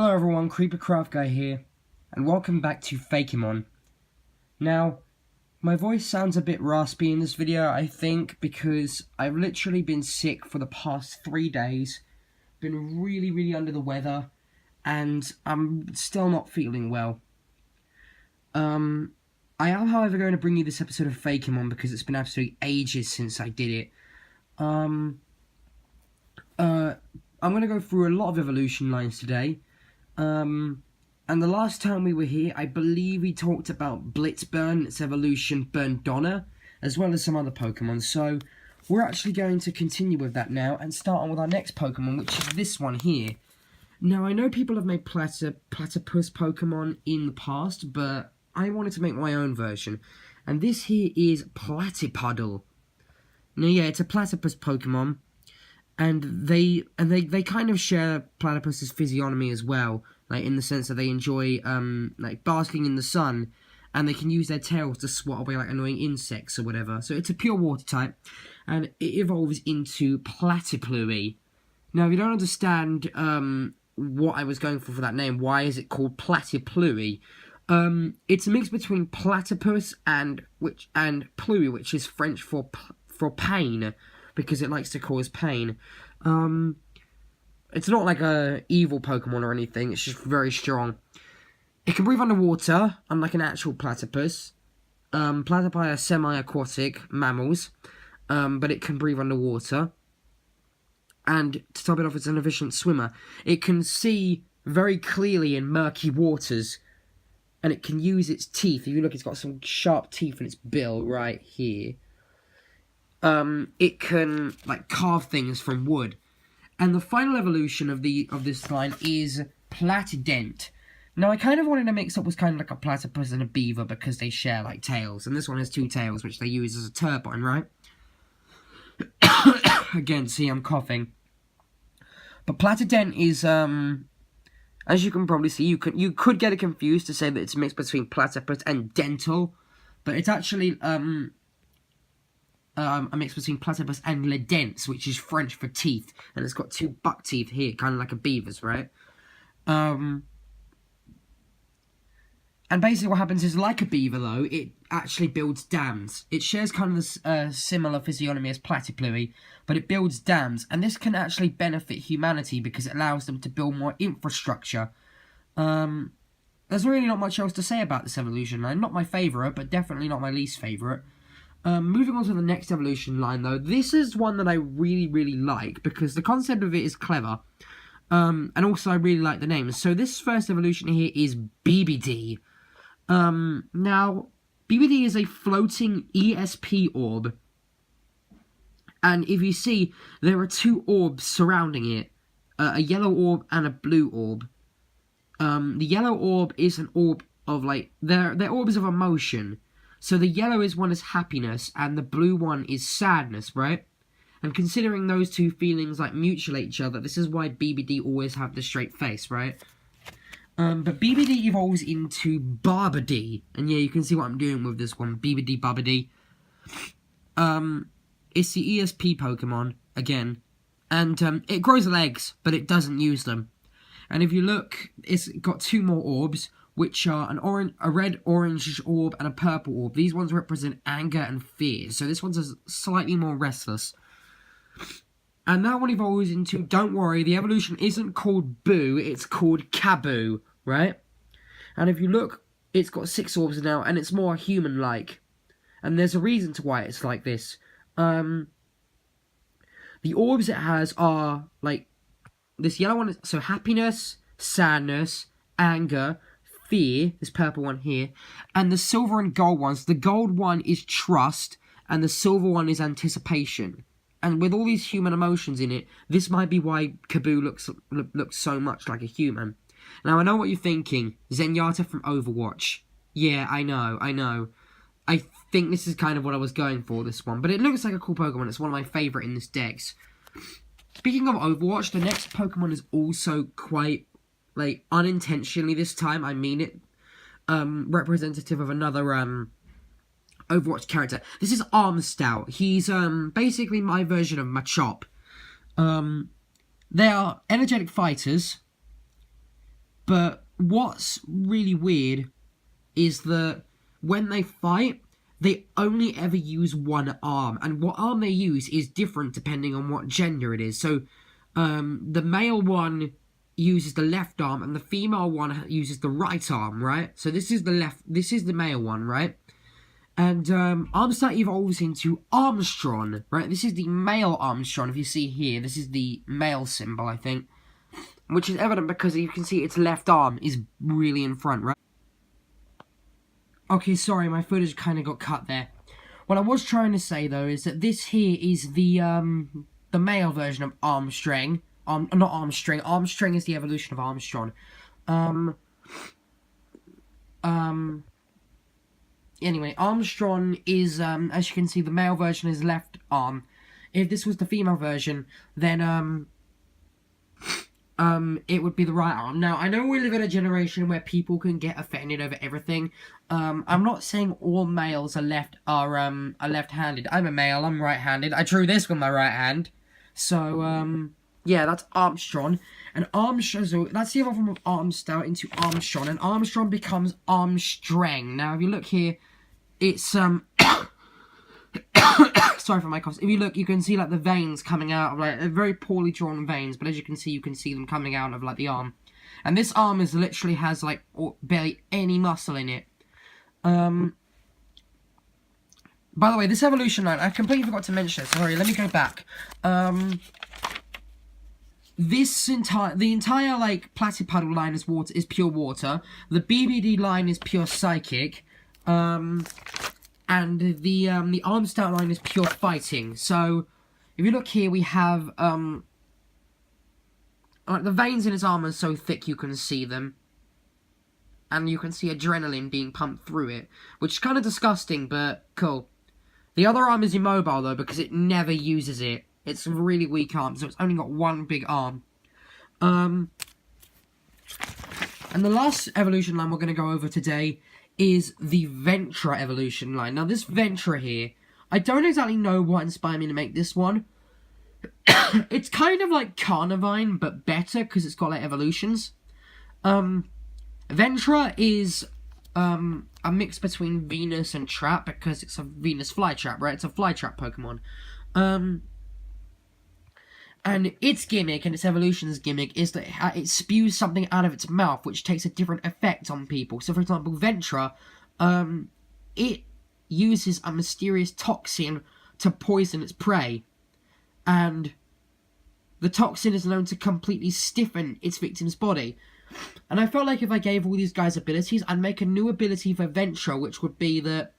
Hello everyone, Creeper Craft Guy here, and welcome back to Fakemon. Now, my voice sounds a bit raspy in this video, I think, because I've literally been sick for the past 3 days, been really under the weather, and I'm still not feeling well. I am, however, going to bring you this episode of Fakemon because it's been absolutely ages since I did it. I'm going to go through a lot of evolution lines today. And the last time we were here, I believe we talked about Blitzburn, its evolution, Burndonna, as well as some other Pokemon. So, we're actually going to continue with that now, and start on with our next Pokemon, which is this one here. Now, I know people have made Platypus Pokemon in the past, but I wanted to make my own version. And this here is Platypuddle. Now, yeah, it's a Platypus Pokemon. And they kind of share Platypus's physiognomy as well, like in the sense that they enjoy like basking in the sun, and they can use their tails to swat away like annoying insects or whatever. So it's a pure water type, and it evolves into Platypluie. Now, if you don't understand what I was going for that name, why is it called Platypluie? It's a mix between platypus and pluie, which is French for pain, because it likes to cause pain. It's not like a evil Pokemon or anything, it's just very strong. It can breathe underwater, unlike an actual platypus. Platypi are semi-aquatic mammals, but it can breathe underwater. And to top it off, it's an efficient swimmer. It can see very clearly in murky waters, and it can use its teeth. If you look, it's got some sharp teeth in its bill right here. It can like carve things from wood. And the final evolution of this line is Platydent. Now, I kind of wanted to mix up with kind of like a platypus and a beaver because they share like tails, and this one has 2 tails which they use as a turbine, right? Again, see, I'm coughing. But Platydent is as you can probably see, you could get it confused to say that it's a mix between platypus and dental, but it's actually a mix between platypus and les dents, which is French for teeth, and it's got 2 buck teeth here, kind of like a beaver's, right? And basically what happens is, like a beaver though, it actually builds dams. It shares kind of the similar physiognomy as Platypluie, but it builds dams, and this can actually benefit humanity because it allows them to build more infrastructure. There's really not much else to say about this evolution line. Not my favourite, but definitely not my least favourite. Moving on to the next evolution line, though, this is one that I really like, because the concept of it is clever, and also I really like the name. So this first evolution here is Bebedee. Now, Bebedee is a floating ESP orb, and if you see, there are 2 orbs surrounding it, a yellow orb and a blue orb. The yellow orb is an orb of, like, they're orbs of emotion. So the yellow one is happiness, and the blue one is sadness, right? And considering those 2 feelings, like, mutuate each other, this is why Bebedee always have the straight face, right? But Bebedee evolves into Babbadee. And yeah, you can see what I'm doing with this one, Bebedee, Babbadee. It's the ESP Pokemon, again. And it grows legs, but it doesn't use them. And if you look, it's got 2 more orbs, which are a red, orange orb, and a purple orb. These ones represent anger and fear. So this one's slightly more restless. And that one evolves into, don't worry, the evolution isn't called Boo, it's called Kaboo, right? And if you look, it's got 6 orbs now, and it's more human-like. And there's a reason to why it's like this. The orbs it has are, like, this yellow one, so happiness, sadness, anger, fear, this purple one here, and the silver and gold ones. The gold one is trust, and the silver one is anticipation. And with all these human emotions in it, this might be why Kaboo looks so much like a human. Now, I know what you're thinking. Zenyatta from Overwatch. Yeah, I know. I think this is kind of what I was going for, this one. But it looks like a cool Pokemon. It's one of my favourite in this dex. Speaking of Overwatch, the next Pokemon is also quite, like, unintentionally this time, I mean it, representative of another, Overwatch character. This is Armstout. He's, basically my version of Machop. They are energetic fighters, But what's really weird is that when they fight, they only ever use one arm, and what arm they use is different depending on what gender it is. So, the male one uses the left arm, and the female one uses the right arm, right? So this is the male one, right? And, Armstar evolves into Armstrong, right? This is the male Armstrong, if you see here. This is the male symbol, I think. Which is evident because you can see its left arm is really in front, right? Okay, sorry, my footage kind of got cut there. What I was trying to say, though, is that this here is the male version of Armstrong. Not Armstrong. Armstrong is the evolution of Armstrong. Anyway, Armstrong is, as you can see, the male version is left arm. If this was the female version, then, it would be the right arm. Now, I know we live in a generation where people can get offended over everything. I'm not saying all males are left-handed. I'm a male, I'm right-handed. I drew this with my right hand. So, yeah, that's Armstrong. And Armstrong, so that's the other form of Armstar into Armstrong. And Armstrong becomes Armstrong. Now, if you look here, it's, sorry for my coughs. If you look, you can see, like, the veins coming out of, like, very poorly drawn veins. But as you can see them coming out of, like, the arm. And this arm is literally has, like, barely any muscle in it. By the way, this evolution line, I completely forgot to mention it. Sorry, let me go back. The entire, like, Platypuddle line is pure water. The Bebedee line is pure psychic. And the Armstar line is pure fighting. So, if you look here, we have, like, the veins in his arm are so thick you can see them. And you can see adrenaline being pumped through it. Which is kind of disgusting, but cool. The other arm is immobile, though, because it never uses it. It's a really weak arm, so it's only got one big arm. And the last evolution line we're going to go over today is the Ventra evolution line. Now, this Ventra here, I don't exactly know what inspired me to make this one. It's kind of like Carnivine, but better, because it's got, like, evolutions. Ventra is, a mix between Venus and Trap, because it's a Venus Flytrap, right? It's a Flytrap Pokemon. And its gimmick, and its evolution's gimmick, is that it spews something out of its mouth, which takes a different effect on people. So, for example, Ventra, it uses a mysterious toxin to poison its prey. And the toxin is known to completely stiffen its victim's body. And I felt like if I gave all these guys abilities, I'd make a new ability for Ventra, which would be that,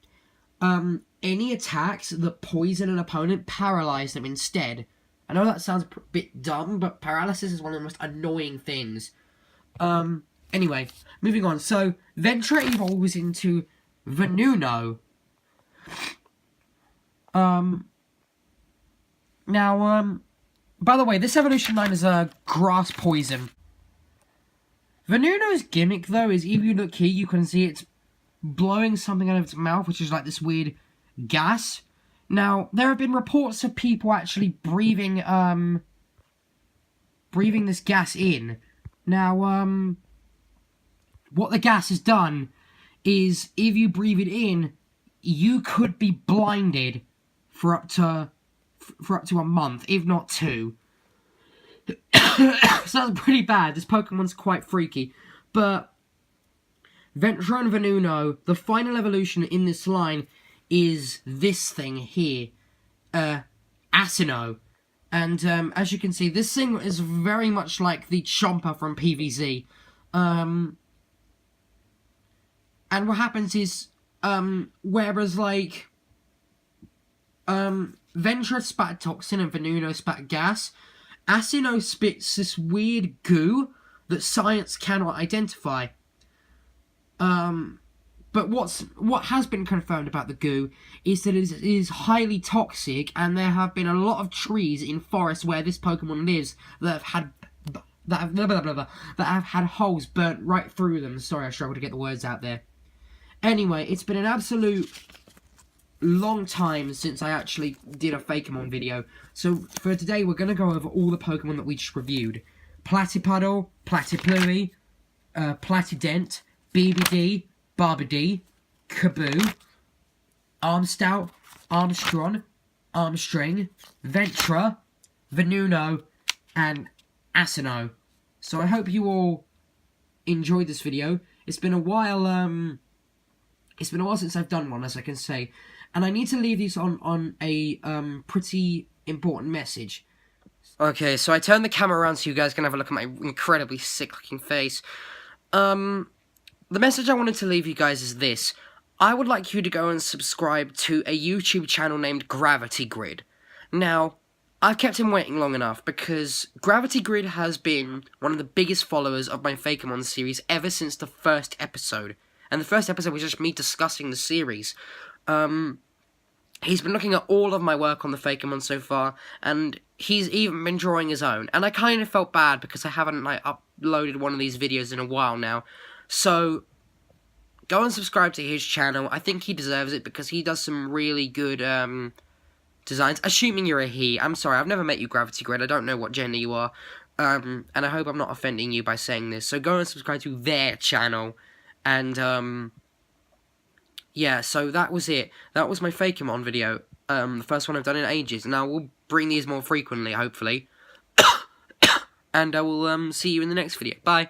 any attacks that poison an opponent, paralyze them instead. I know that sounds a bit dumb, but paralysis is one of the most annoying things. Anyway, moving on. So, Ventra evolves into Venuno. Now, by the way, this evolution line is a grass poison. Venuno's gimmick, though, is if you look here, you can see it's blowing something out of its mouth, which is like this weird gas. Now, there have been reports of people actually breathing this gas in. Now, what the gas has done is, if you breathe it in, you could be blinded for up to a month, if not 2. So that's pretty bad. This Pokemon's quite freaky. But Ventra and Venuno, the final evolution in this line is this thing here, Asino. And as you can see, this thing is very much like the Chomper from PvZ. And what happens is, whereas like Ventra spat toxin and Venuno spat gas, Asino spits this weird goo that science cannot identify. But what has been confirmed about the goo is that it is highly toxic, and there have been a lot of trees in forests where this Pokemon lives that have had holes burnt right through them. Sorry, I struggled to get the words out there. Anyway, it's been an absolute long time since I actually did a Fakemon video. So for today, we're going to go over all the Pokemon that we just reviewed. Platypuddle, Platypluie, Platydent, Bebedee, Babbadee, Kaboo, Armstout, Armstrong, Armstring, Ventra, Venuno, and Asino. So I hope you all enjoyed this video. It's been a while since I've done one, as I can say, and I need to leave these on a pretty important message. Okay, so I turned the camera around so you guys can have a look at my incredibly sick-looking face. The message I wanted to leave you guys is this. I would like you to go and subscribe to a YouTube channel named Gravity Grid. Now, I've kept him waiting long enough because Gravity Grid has been one of the biggest followers of my Fakemon series ever since the first episode. And the first episode was just me discussing the series. He's been looking at all of my work on the Fakemon so far, and he's even been drawing his own. And I kind of felt bad because I haven't uploaded one of these videos in a while now. So go and subscribe to his channel. I think he deserves it because he does some really good designs. Assuming you're a he. I'm sorry, I've never met you, Gravity Grid. I don't know what gender you are. And I hope I'm not offending you by saying this. So go and subscribe to their channel. And yeah, so that was it. That was my Fakemon video. The first one I've done in ages. And I will bring these more frequently, hopefully. And I will see you in the next video. Bye.